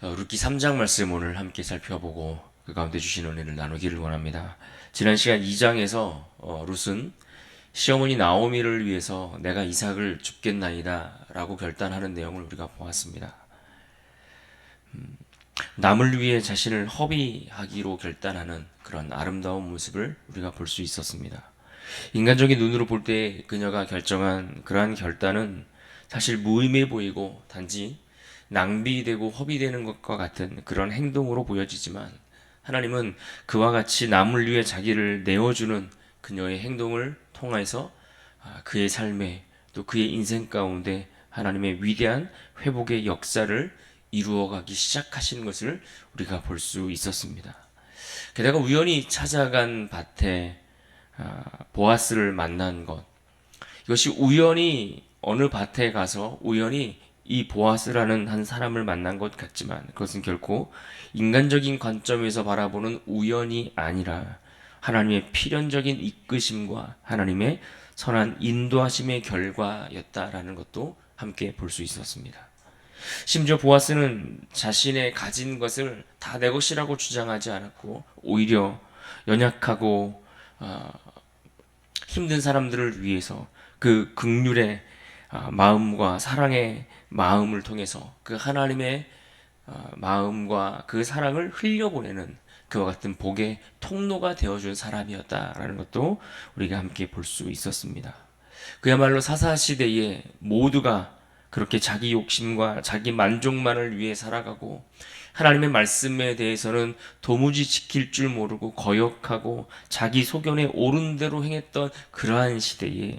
룻기 3장 말씀 오늘 함께 살펴보고 그 가운데 주신 은혜를 나누기를 원합니다. 지난 시간 2장에서 룻은 시어머니 나오미를 위해서 내가 이삭을 줍겠나이다 라고 결단하는 내용을 우리가 보았습니다. 남을 위해 자신을 허비하기로 결단하는 그런 아름다운 모습을 우리가 볼 수 있었습니다. 인간적인 눈으로 볼 때 그녀가 결정한 그러한 결단은 사실 무의미해 보이고 단지 낭비되고 허비되는 것과 같은 그런 행동으로 보여지지만 하나님은 그와 같이 남을 위해 자기를 내어주는 그녀의 행동을 통해서 그의 삶에 또 그의 인생 가운데 하나님의 위대한 회복의 역사를 이루어가기 시작하신 것을 우리가 볼 수 있었습니다. 게다가 우연히 찾아간 밭에 보아스를 만난 것, 이것이 우연히 어느 밭에 가서 우연히 이 보아스라는 한 사람을 만난 것 같지만 그것은 결코 인간적인 관점에서 바라보는 우연이 아니라 하나님의 필연적인 이끄심과 하나님의 선한 인도하심의 결과였다라는 것도 함께 볼 수 있었습니다. 심지어 보아스는 자신의 가진 것을 다 내 것이라고 주장하지 않았고 오히려 연약하고 힘든 사람들을 위해서 그 긍휼의 마음과 사랑의 마음을 통해서 그 하나님의 마음과 그 사랑을 흘려보내는 그와 같은 복의 통로가 되어준 사람이었다라는 것도 우리가 함께 볼 수 있었습니다. 그야말로 사사시대에 모두가 그렇게 자기 욕심과 자기 만족만을 위해 살아가고 하나님의 말씀에 대해서는 도무지 지킬 줄 모르고 거역하고 자기 소견에 옳은 대로 행했던 그러한 시대에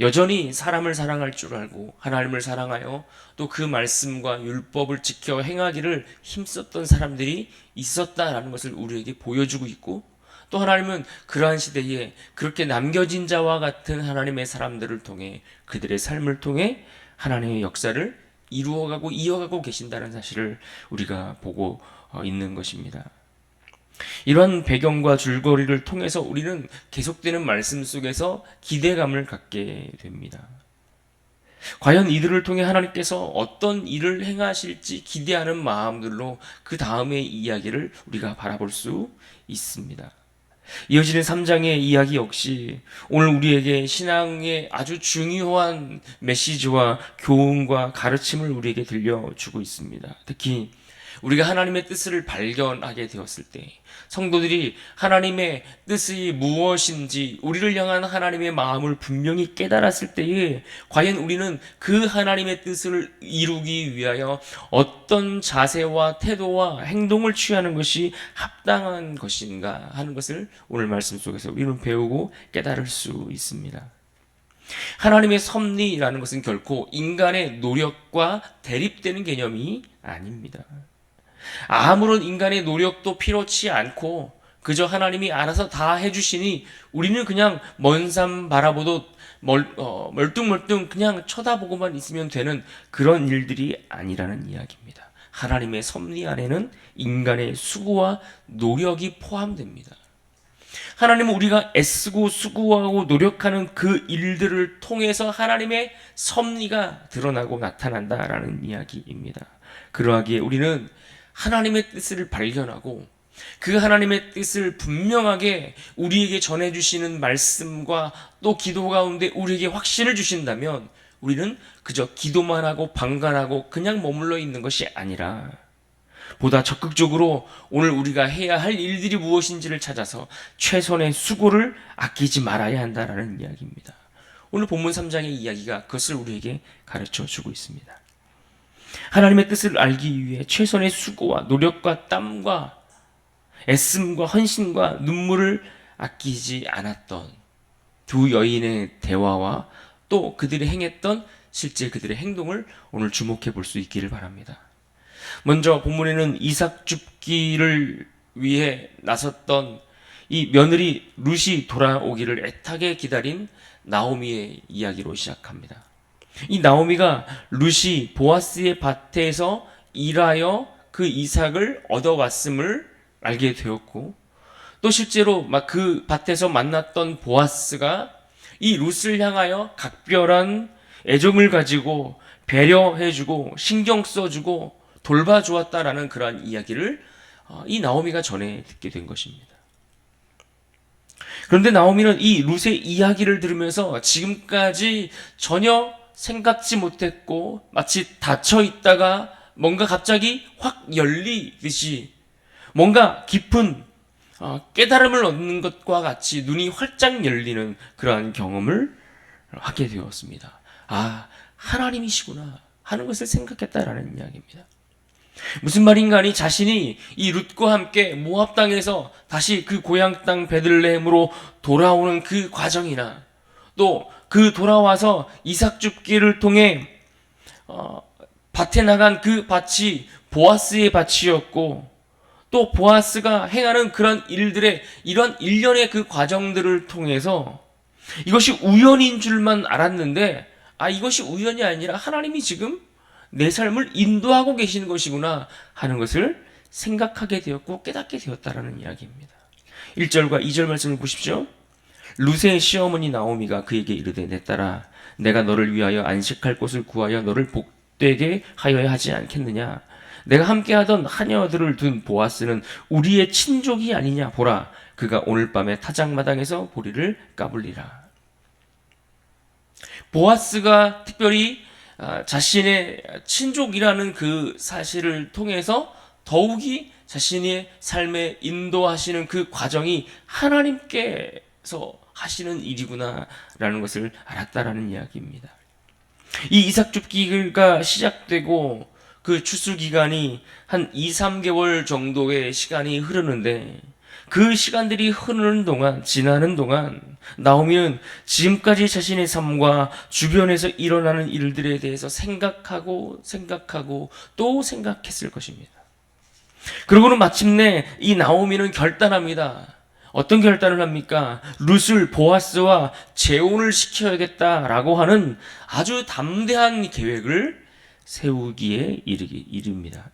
여전히 사람을 사랑할 줄 알고 하나님을 사랑하여 또 그 말씀과 율법을 지켜 행하기를 힘썼던 사람들이 있었다라는 것을 우리에게 보여주고 있고 또 하나님은 그러한 시대에 그렇게 남겨진 자와 같은 하나님의 사람들을 통해 그들의 삶을 통해 하나님의 역사를 이루어가고 이어가고 계신다는 사실을 우리가 보고 있는 것입니다. 이러한 배경과 줄거리를 통해서 우리는 계속되는 말씀 속에서 기대감을 갖게 됩니다. 과연 이들을 통해 하나님께서 어떤 일을 행하실지 기대하는 마음들로 그 다음의 이야기를 우리가 바라볼 수 있습니다. 이어지는 3장의 이야기 역시 오늘 우리에게 신앙의 아주 중요한 메시지와 교훈과 가르침을 우리에게 들려주고 있습니다. 특히 우리가 하나님의 뜻을 발견하게 되었을 때 성도들이 하나님의 뜻이 무엇인지 우리를 향한 하나님의 마음을 분명히 깨달았을 때에 과연 우리는 그 하나님의 뜻을 이루기 위하여 어떤 자세와 태도와 행동을 취하는 것이 합당한 것인가 하는 것을 오늘 말씀 속에서 우리는 배우고 깨달을 수 있습니다. 하나님의 섭리라는 것은 결코 인간의 노력과 대립되는 개념이 아닙니다. 아무런 인간의 노력도 필요치 않고 그저 하나님이 알아서 다 해주시니 우리는 그냥 먼 산 바라보도 멀뚱멀뚱 그냥 쳐다보고만 있으면 되는 그런 일들이 아니라는 이야기입니다. 하나님의 섭리 안에는 인간의 수고와 노력이 포함됩니다. 하나님은 우리가 애쓰고 수고하고 노력하는 그 일들을 통해서 하나님의 섭리가 드러나고 나타난다라는 이야기입니다. 그러하기에 우리는 하나님의 뜻을 발견하고 그 하나님의 뜻을 분명하게 우리에게 전해주시는 말씀과 또 기도 가운데 우리에게 확신을 주신다면 우리는 그저 기도만 하고 방관하고 그냥 머물러 있는 것이 아니라 보다 적극적으로 오늘 우리가 해야 할 일들이 무엇인지를 찾아서 최선의 수고를 아끼지 말아야 한다라는 이야기입니다. 오늘 본문 3장의 이야기가 그것을 우리에게 가르쳐 주고 있습니다. 하나님의 뜻을 알기 위해 최선의 수고와 노력과 땀과 애씀과 헌신과 눈물을 아끼지 않았던 두 여인의 대화와 또 그들이 행했던 실제 그들의 행동을 오늘 주목해 볼 수 있기를 바랍니다. 먼저 본문에는 이삭 줍기를 위해 나섰던 이 며느리 룻이 돌아오기를 애타게 기다린 나오미의 이야기로 시작합니다. 이 나오미가 룻이 보아스의 밭에서 일하여 그 이삭을 얻어왔음을 알게 되었고 또 실제로 막 그 밭에서 만났던 보아스가 이 룻을 향하여 각별한 애정을 가지고 배려해주고 신경 써주고 돌봐주었다라는 그러한 이야기를 이 나오미가 전해 듣게 된 것입니다. 그런데 나오미는 이 룻의 이야기를 들으면서 지금까지 전혀 생각지 못했고 마치 닫혀 있다가 뭔가 갑자기 확 열리듯이 뭔가 깊은 깨달음을 얻는 것과 같이 눈이 활짝 열리는 그러한 경험을 하게 되었습니다. 아, 하나님이시구나 하는 것을 생각했다라는 이야기입니다. 무슨 말인가 하니 자신이 이 룻과 함께 모압 땅에서 다시 그 고향 땅 베들레헴으로 돌아오는 그 과정이나 또 그 돌아와서 이삭 줍기를 통해 밭에 나간 그 밭이 보아스의 밭이었고 또 보아스가 행하는 그런 일들의 이런 일련의 그 과정들을 통해서 이것이 우연인 줄만 알았는데 이것이 우연이 아니라 하나님이 지금 내 삶을 인도하고 계시는 것이구나 하는 것을 생각하게 되었고 깨닫게 되었다라는 이야기입니다. 1절과 2절 말씀을 보십시오. 룻의 시어머니 나오미가 그에게 이르되 내 딸아 내가 너를 위하여 안식할 곳을 구하여 너를 복되게 하여야 하지 않겠느냐. 내가 함께하던 하녀들을 둔 보아스는 우리의 친족이 아니냐. 보라 그가 오늘 밤에 타작마당에서 보리를 까불리라. 보아스가 특별히 자신의 친족이라는 그 사실을 통해서 더욱이 자신의 삶에 인도하시는 그 과정이 하나님께서 하시는 일이구나라는 것을 알았다라는 이야기입니다. 이 이삭 줍기가 시작되고 그 추수 기간이 한 2, 3개월 정도의 시간이 흐르는데 그 시간들이 흐르는 동안, 지나는 동안 나오미는 지금까지 자신의 삶과 주변에서 일어나는 일들에 대해서 생각하고 또 생각했을 것입니다. 그러고는 마침내 이 나오미는 결단합니다. 어떤 결단을 합니까? 룻을 보아스와 재혼을 시켜야겠다라고 하는 아주 담대한 계획을 세우기에 이릅니다.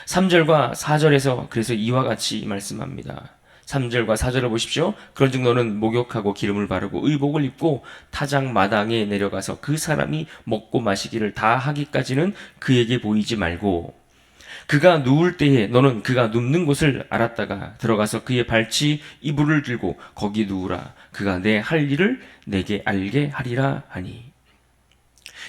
3절과 4절에서 그래서 이와 같이 말씀합니다. 3절과 4절을 보십시오. 그런즉 너는 목욕하고 기름을 바르고 의복을 입고 타작 마당에 내려가서 그 사람이 먹고 마시기를 다 하기까지는 그에게 보이지 말고 그가 누울 때에 너는 그가 눕는 곳을 알았다가 들어가서 그의 발치 이불을 들고 거기 누우라. 그가 내 할 일을 내게 알게 하리라 하니.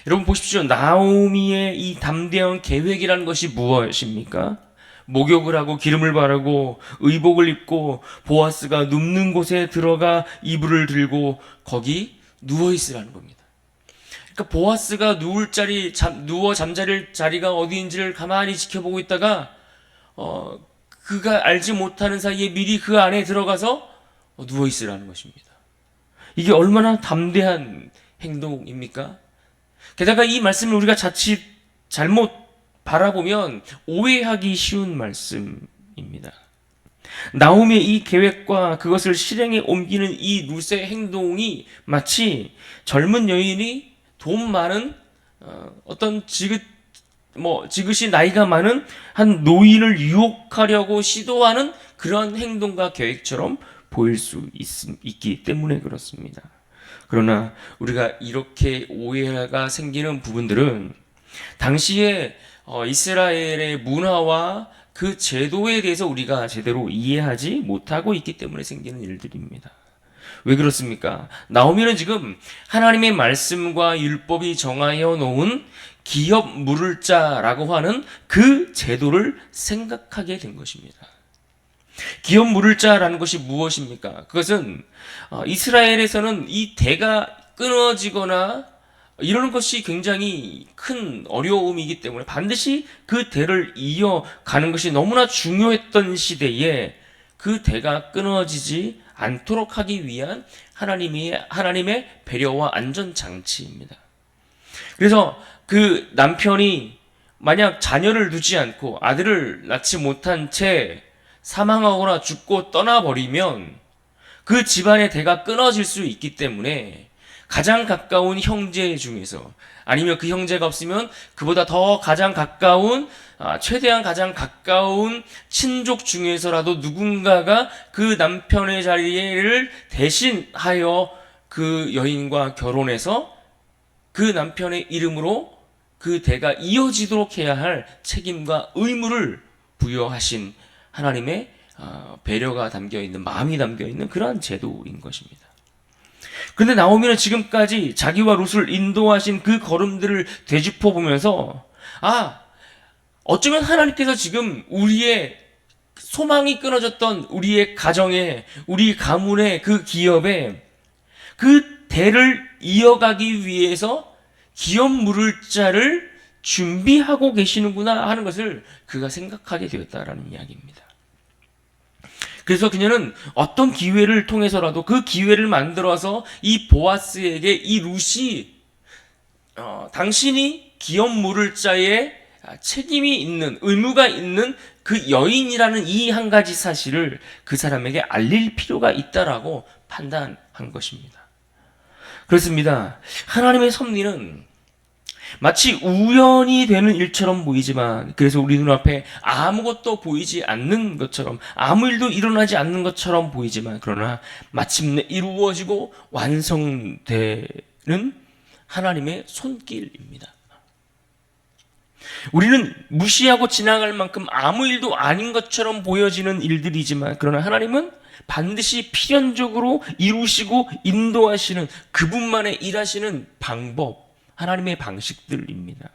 여러분 보십시오. 나오미의 이 담대한 계획이라는 것이 무엇입니까? 목욕을 하고 기름을 바르고 의복을 입고 보아스가 눕는 곳에 들어가 이불을 들고 거기 누워 있으라는 겁니다. 그러니까 보아스가 누워 잠자릴 자리가 어디인지를 가만히 지켜보고 있다가 그가 알지 못하는 사이에 미리 그 안에 들어가서 누워 있으라는 것입니다. 이게 얼마나 담대한 행동입니까? 게다가 이 말씀을 우리가 자칫 잘못 바라보면 오해하기 쉬운 말씀입니다. 나오미의 이 계획과 그것을 실행에 옮기는 이 룻의 행동이 마치 젊은 여인이 돈 많은 어떤 지긋이 나이가 많은 한 노인을 유혹하려고 시도하는 그런 행동과 계획처럼 보일 수 있기 때문에 그렇습니다. 그러나 우리가 이렇게 오해가 생기는 부분들은 당시에 이스라엘의 문화와 그 제도에 대해서 우리가 제대로 이해하지 못하고 있기 때문에 생기는 일들입니다. 왜 그렇습니까? 나오미는 지금 하나님의 말씀과 율법이 정하여 놓은 기업 물을 자라고 하는 그 제도를 생각하게 된 것입니다. 기업 물을 자라는 것이 무엇입니까? 그것은 이스라엘에서는 이 대가 끊어지거나 이러는 것이 굉장히 큰 어려움이기 때문에 반드시 그 대를 이어가는 것이 너무나 중요했던 시대에 그 대가 끊어지지 않도록 하기 위한 하나님의 배려와 안전장치입니다. 그래서 그 남편이 만약 자녀를 두지 않고 아들을 낳지 못한 채 사망하거나 죽고 떠나버리면 그 집안의 대가 끊어질 수 있기 때문에 가장 가까운 형제 중에서 아니면 그 형제가 없으면 그보다 더 가장 가까운 최대한 가장 가까운 친족 중에서라도 누군가가 그 남편의 자리를 대신하여 그 여인과 결혼해서 그 남편의 이름으로 그 대가 이어지도록 해야 할 책임과 의무를 부여하신 하나님의 배려가 담겨있는, 마음이 담겨있는 그러한 제도인 것입니다. 그런데 나오미는 지금까지 자기와 룻을 인도하신 그 걸음들을 되짚어 보면서 어쩌면 하나님께서 지금 우리의 소망이 끊어졌던 우리의 가정에, 우리 가문의 그 기업에 그 대를 이어가기 위해서 기업 물을 자를 준비하고 계시는구나 하는 것을 그가 생각하게 되었다라는 이야기입니다. 그래서 그녀는 어떤 기회를 통해서라도 그 기회를 만들어서 이 보아스에게 이 룻이 당신이 기업 물을 자의 책임이 있는, 의무가 있는 그 여인이라는 이 한 가지 사실을 그 사람에게 알릴 필요가 있다라고 판단한 것입니다. 그렇습니다. 하나님의 섭리는 마치 우연히 되는 일처럼 보이지만, 그래서 우리 눈앞에 아무것도 보이지 않는 것처럼, 아무 일도 일어나지 않는 것처럼 보이지만, 그러나 마침내 이루어지고 완성되는 하나님의 손길입니다. 우리는 무시하고 지나갈 만큼 아무 일도 아닌 것처럼 보여지는 일들이지만, 그러나 하나님은 반드시 필연적으로 이루시고 인도하시는 그분만의 일하시는 방법, 하나님의 방식들입니다.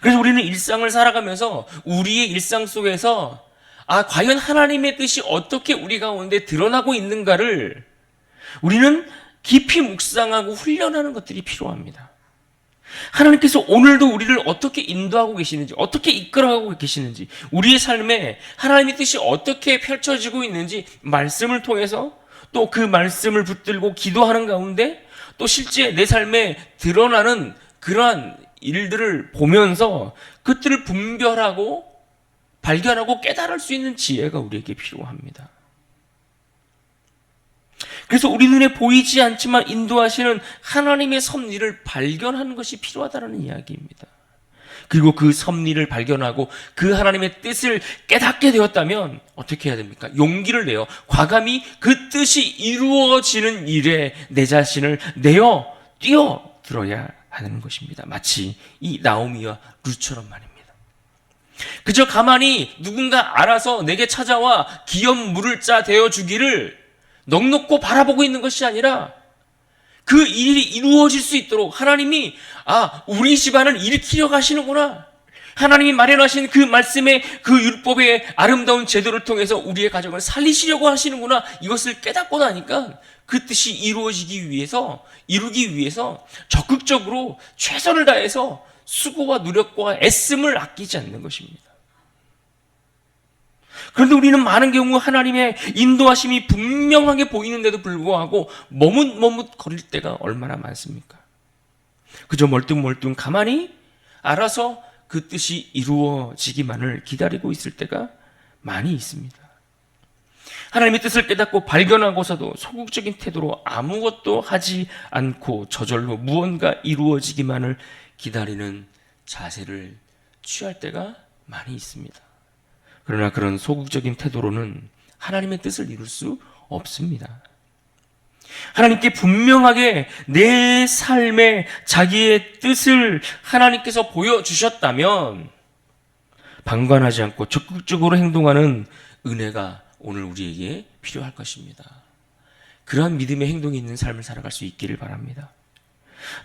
그래서 우리는 일상을 살아가면서 우리의 일상 속에서 과연 하나님의 뜻이 어떻게 우리 가운데 드러나고 있는가를 우리는 깊이 묵상하고 훈련하는 것들이 필요합니다. 하나님께서 오늘도 우리를 어떻게 인도하고 계시는지, 어떻게 이끌어가고 계시는지, 우리의 삶에 하나님의 뜻이 어떻게 펼쳐지고 있는지 말씀을 통해서, 또 그 말씀을 붙들고 기도하는 가운데 또 실제 내 삶에 드러나는 그러한 일들을 보면서 그것들을 분별하고 발견하고 깨달을 수 있는 지혜가 우리에게 필요합니다. 그래서 우리 눈에 보이지 않지만 인도하시는 하나님의 섭리를 발견하는 것이 필요하다는 이야기입니다. 그리고 그 섭리를 발견하고 그 하나님의 뜻을 깨닫게 되었다면 어떻게 해야 됩니까? 용기를 내어 과감히 그 뜻이 이루어지는 일에 내 자신을 내어 뛰어들어야 하는 것입니다. 마치 이 나오미와 룻처럼 말입니다. 그저 가만히 누군가 알아서 내게 찾아와 기업 물을 자 되어주기를 넉넉고 바라보고 있는 것이 아니라 그 일이 이루어질 수 있도록 하나님이 우리 집안을 일으키려 가시는구나, 하나님이 마련하신 그 말씀의 그 율법의 아름다운 제도를 통해서 우리의 가정을 살리시려고 하시는구나, 이것을 깨닫고 나니까 그 뜻이 이루어지기 위해서, 이루기 위해서 적극적으로 최선을 다해서 수고와 노력과 애씀을 아끼지 않는 것입니다. 그런데 우리는 많은 경우 하나님의 인도하심이 분명하게 보이는데도 불구하고 머뭇머뭇 거릴 때가 얼마나 많습니까? 그저 멀뚱멀뚱 가만히 알아서 그 뜻이 이루어지기만을 기다리고 있을 때가 많이 있습니다. 하나님의 뜻을 깨닫고 발견하고서도 소극적인 태도로 아무것도 하지 않고 저절로 무언가 이루어지기만을 기다리는 자세를 취할 때가 많이 있습니다. 그러나 그런 소극적인 태도로는 하나님의 뜻을 이룰 수 없습니다. 하나님께 분명하게 내 삶에 자기의 뜻을 하나님께서 보여주셨다면 방관하지 않고 적극적으로 행동하는 은혜가 오늘 우리에게 필요할 것입니다. 그러한 믿음의 행동이 있는 삶을 살아갈 수 있기를 바랍니다.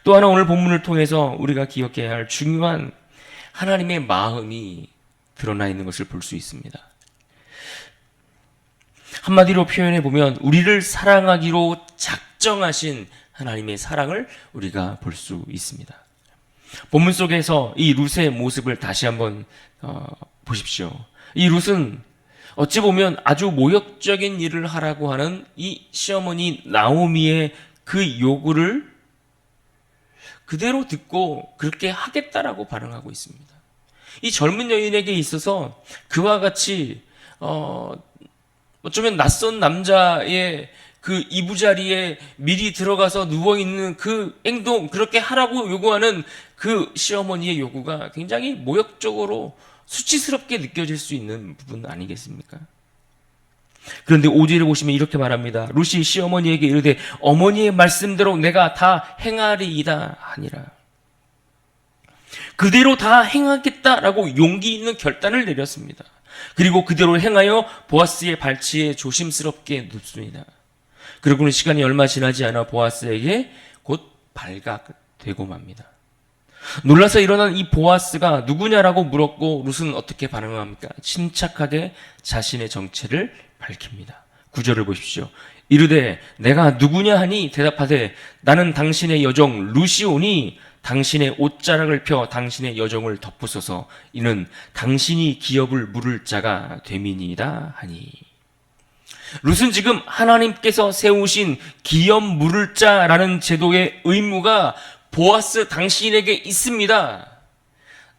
또 하나 오늘 본문을 통해서 우리가 기억해야 할 중요한 하나님의 마음이 드러나 있는 것을 볼 수 있습니다. 한마디로 표현해 보면 우리를 사랑하기로 작정하신 하나님의 사랑을 우리가 볼 수 있습니다. 본문 속에서 이 룻의 모습을 다시 한번 보십시오. 이 룻은 어찌 보면 아주 모욕적인 일을 하라고 하는 이 시어머니 나오미의 그 요구를 그대로 듣고 그렇게 하겠다라고 반응하고 있습니다. 이 젊은 여인에게 있어서 그와 같이 어쩌면 낯선 남자의 그 이부자리에 미리 들어가서 누워있는 그 행동, 그렇게 하라고 요구하는 그 시어머니의 요구가 굉장히 모욕적으로 수치스럽게 느껴질 수 있는 부분 아니겠습니까? 그런데 5절에 보시면 이렇게 말합니다. 룻이 시어머니에게 이르되 어머니의 말씀대로 내가 다 행하리이다 하니라. 그대로 다 행하겠다라고 용기 있는 결단을 내렸습니다. 그리고 그대로 행하여 보아스의 발치에 조심스럽게 눕습니다. 그러고는 시간이 얼마 지나지 않아 보아스에게 곧 발각되고 맙니다. 놀라서 일어난 이 보아스가 누구냐라고 물었고 룻은 어떻게 반응합니까? 침착하게 자신의 정체를 밝힙니다. 9절을 보십시오. 이르되 내가 누구냐 하니 대답하되 나는 당신의 여종 룻이오니 당신의 옷자락을 펴 당신의 여종을 덮으소서. 이는 당신이 기업을 물을 자가 됨이니이다 하니. 룻은 지금 하나님께서 세우신 기업 물을 자라는 제도의 의무가 보아스 당신에게 있습니다.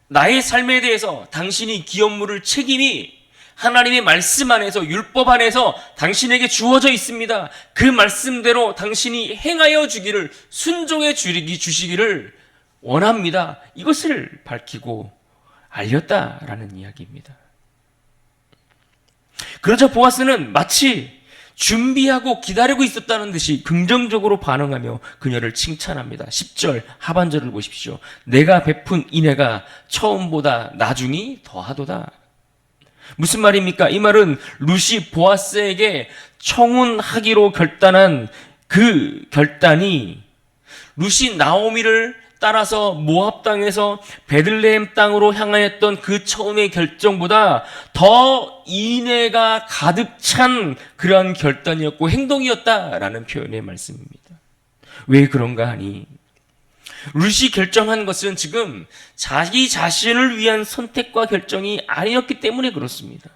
나의 삶에 대해서 당신이 기업 물을 책임이 하나님의 말씀 안에서 율법 안에서 당신에게 주어져 있습니다. 그 말씀대로 당신이 행하여 주기를 순종해 주시기를 원합니다. 이것을 밝히고 알렸다라는 이야기입니다. 그러자 보아스는 마치 준비하고 기다리고 있었다는 듯이 긍정적으로 반응하며 그녀를 칭찬합니다. 10절 하반절을 보십시오. 내가 베푼 인애가 처음보다 나중이 더하도다. 무슨 말입니까? 이 말은 룻이 보아스에게 청혼하기로 결단한 그 결단이 룻이 나오미를 따라서 모압 땅에서 베들레헴 땅으로 향하였던 그 처음의 결정보다 더 인애가 가득 찬 그러한 결단이었고 행동이었다라는 표현의 말씀입니다. 왜 그런가 하니 룻이 결정한 것은 지금 자기 자신을 위한 선택과 결정이 아니었기 때문에 그렇습니다.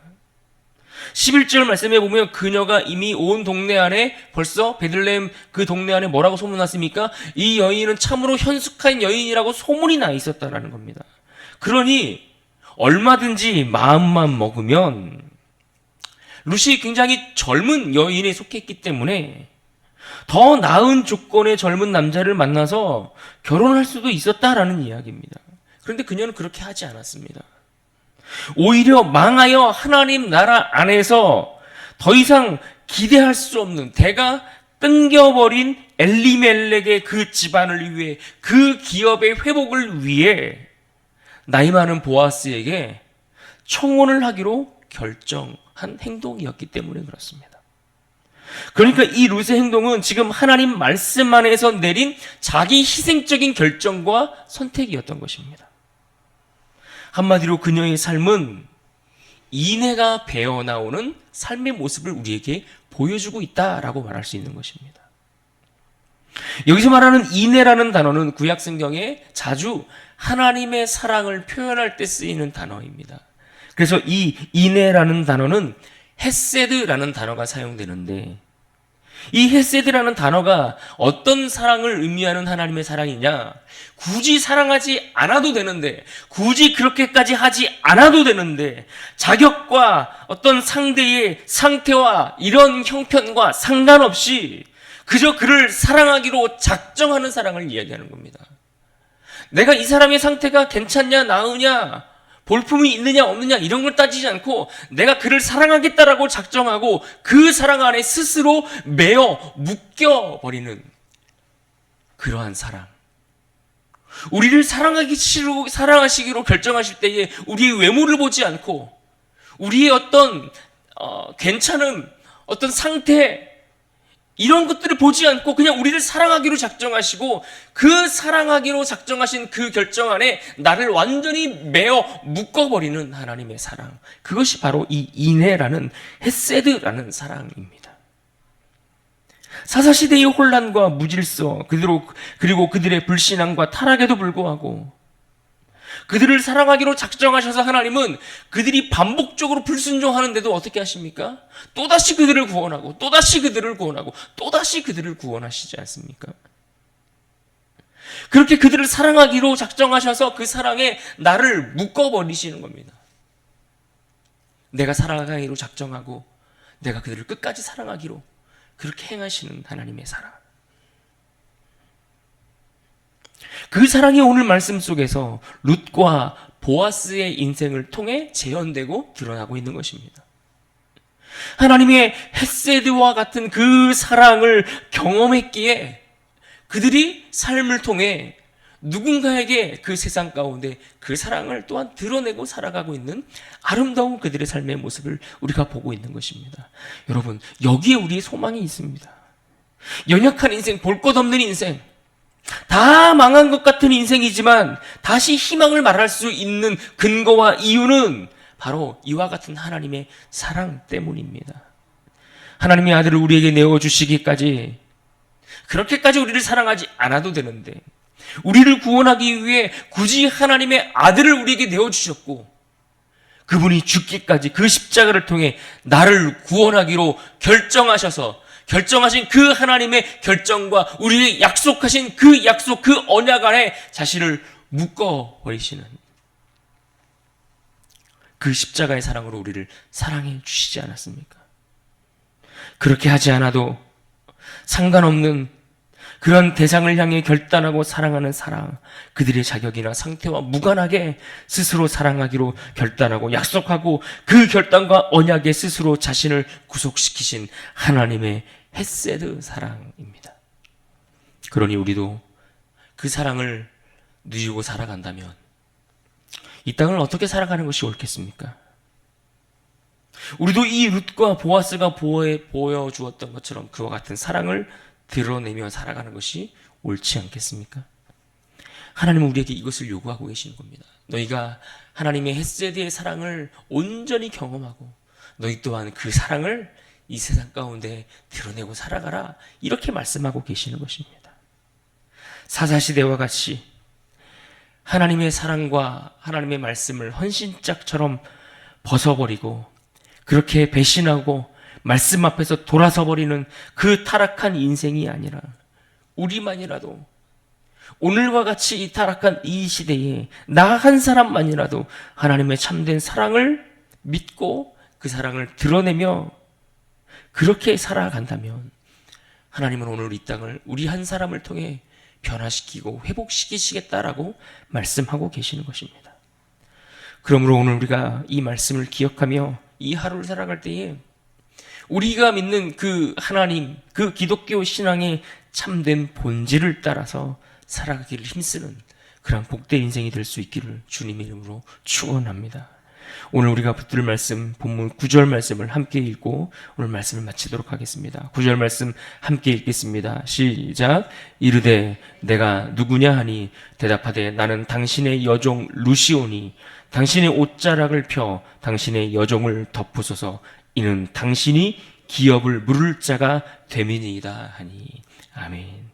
11절 말씀에 보면 그녀가 이미 온 동네 안에 벌써 베들레헴 그 동네 안에 뭐라고 소문났습니까? 이 여인은 참으로 현숙한 여인이라고 소문이 나 있었다라는 겁니다. 그러니 얼마든지 마음만 먹으면 룻이 굉장히 젊은 여인에 속했기 때문에 더 나은 조건의 젊은 남자를 만나서 결혼할 수도 있었다라는 이야기입니다. 그런데 그녀는 그렇게 하지 않았습니다. 오히려 망하여 하나님 나라 안에서 더 이상 기대할 수 없는 대가 끊겨버린 엘리멜렉의 그 집안을 위해 그 기업의 회복을 위해 나이 많은 보아스에게 청혼을 하기로 결정한 행동이었기 때문에 그렇습니다. 그러니까 이 룻의 행동은 지금 하나님 말씀 안에서 내린 자기 희생적인 결정과 선택이었던 것입니다. 한마디로 그녀의 삶은 인애가 배어나오는 삶의 모습을 우리에게 보여주고 있다라고 말할 수 있는 것입니다. 여기서 말하는 인애라는 단어는 구약 성경에 자주 하나님의 사랑을 표현할 때 쓰이는 단어입니다. 그래서 이 인애라는 단어는 헤세드라는 단어가 사용되는데 이 헤세드라는 단어가 어떤 사랑을 의미하는 하나님의 사랑이냐? 굳이 사랑하지 않아도 되는데, 굳이 그렇게까지 하지 않아도 되는데, 자격과 어떤 상대의 상태와 이런 형편과 상관없이 그저 그를 사랑하기로 작정하는 사랑을 이야기하는 겁니다. 내가 이 사람의 상태가 괜찮냐, 나으냐, 볼품이 있느냐 없느냐 이런 걸 따지지 않고 내가 그를 사랑하겠다라고 작정하고 그 사랑 안에 스스로 매어 묶여버리는 그러한 사랑. 우리를 사랑하시기로 결정하실 때에 우리의 외모를 보지 않고 우리의 어떤 괜찮음, 어떤 상태 이런 것들을 보지 않고 그냥 우리를 사랑하기로 작정하시고 그 사랑하기로 작정하신 그 결정 안에 나를 완전히 매어 묶어버리는 하나님의 사랑. 그것이 바로 이 인애라는 헤세드라는 사랑입니다. 사사시대의 혼란과 무질서 그리고 그들의 불신앙과 타락에도 불구하고 그들을 사랑하기로 작정하셔서 하나님은 그들이 반복적으로 불순종하는데도 어떻게 하십니까? 또다시 그들을 구원하고 또다시 그들을 구원하고 또다시 그들을 구원하시지 않습니까? 그렇게 그들을 사랑하기로 작정하셔서 그 사랑에 나를 묶어버리시는 겁니다. 내가 사랑하기로 작정하고 내가 그들을 끝까지 사랑하기로 그렇게 행하시는 하나님의 사랑. 그 사랑이 오늘 말씀 속에서 룻과 보아스의 인생을 통해 재현되고 드러나고 있는 것입니다. 하나님의 헤세드와 같은 그 사랑을 경험했기에 그들이 삶을 통해 누군가에게 그 세상 가운데 그 사랑을 또한 드러내고 살아가고 있는 아름다운 그들의 삶의 모습을 우리가 보고 있는 것입니다. 여러분, 여기에 우리의 소망이 있습니다. 연약한 인생, 볼 것 없는 인생, 다 망한 것 같은 인생이지만 다시 희망을 말할 수 있는 근거와 이유는 바로 이와 같은 하나님의 사랑 때문입니다. 하나님의 아들을 우리에게 내어주시기까지, 그렇게까지 우리를 사랑하지 않아도 되는데 우리를 구원하기 위해 굳이 하나님의 아들을 우리에게 내어주셨고, 그분이 죽기까지 그 십자가를 통해 나를 구원하기로 결정하신 그 하나님의 결정과 우리에게 약속하신 그 약속, 그 언약 안에 자신을 묶어버리시는 그 십자가의 사랑으로 우리를 사랑해 주시지 않았습니까? 그렇게 하지 않아도 상관없는 그런 대상을 향해 결단하고 사랑하는 사랑, 그들의 자격이나 상태와 무관하게 스스로 사랑하기로 결단하고 약속하고 그 결단과 언약에 스스로 자신을 구속시키신 하나님의 헤세드 사랑입니다. 그러니 우리도 그 사랑을 누리고 살아간다면 이 땅을 어떻게 살아가는 것이 옳겠습니까? 우리도 이 룻과 보아스가 보여주었던 것처럼 그와 같은 사랑을 드러내며 살아가는 것이 옳지 않겠습니까? 하나님은 우리에게 이것을 요구하고 계시는 겁니다. 너희가 하나님의 헤세드의 사랑을 온전히 경험하고 너희 또한 그 사랑을 이 세상 가운데 드러내고 살아가라, 이렇게 말씀하고 계시는 것입니다. 사사시대와 같이 하나님의 사랑과 하나님의 말씀을 헌신짝처럼 벗어버리고 그렇게 배신하고 말씀 앞에서 돌아서 버리는 그 타락한 인생이 아니라, 우리만이라도 오늘과 같이 이 타락한 이 시대에 나 한 사람만이라도 하나님의 참된 사랑을 믿고 그 사랑을 드러내며 그렇게 살아간다면 하나님은 오늘 이 땅을 우리 한 사람을 통해 변화시키고 회복시키시겠다라고 말씀하고 계시는 것입니다. 그러므로 오늘 우리가 이 말씀을 기억하며 이 하루를 살아갈 때에 우리가 믿는 그 하나님, 그 기독교 신앙의 참된 본질을 따라서 살아가기를 힘쓰는 그런 복된 인생이 될 수 있기를 주님의 이름으로 축원합니다. 오늘 우리가 붙들 말씀, 본문 9절 말씀을 함께 읽고 오늘 말씀을 마치도록 하겠습니다. 9절 말씀 함께 읽겠습니다. 시작. 이르되 내가 누구냐 하니 대답하되 나는 당신의 여종 루시오니 당신의 옷자락을 펴 당신의 여종을 덮으소서. 이는 당신이 기업을 물을 자가 됨이니이다 하니. 아멘.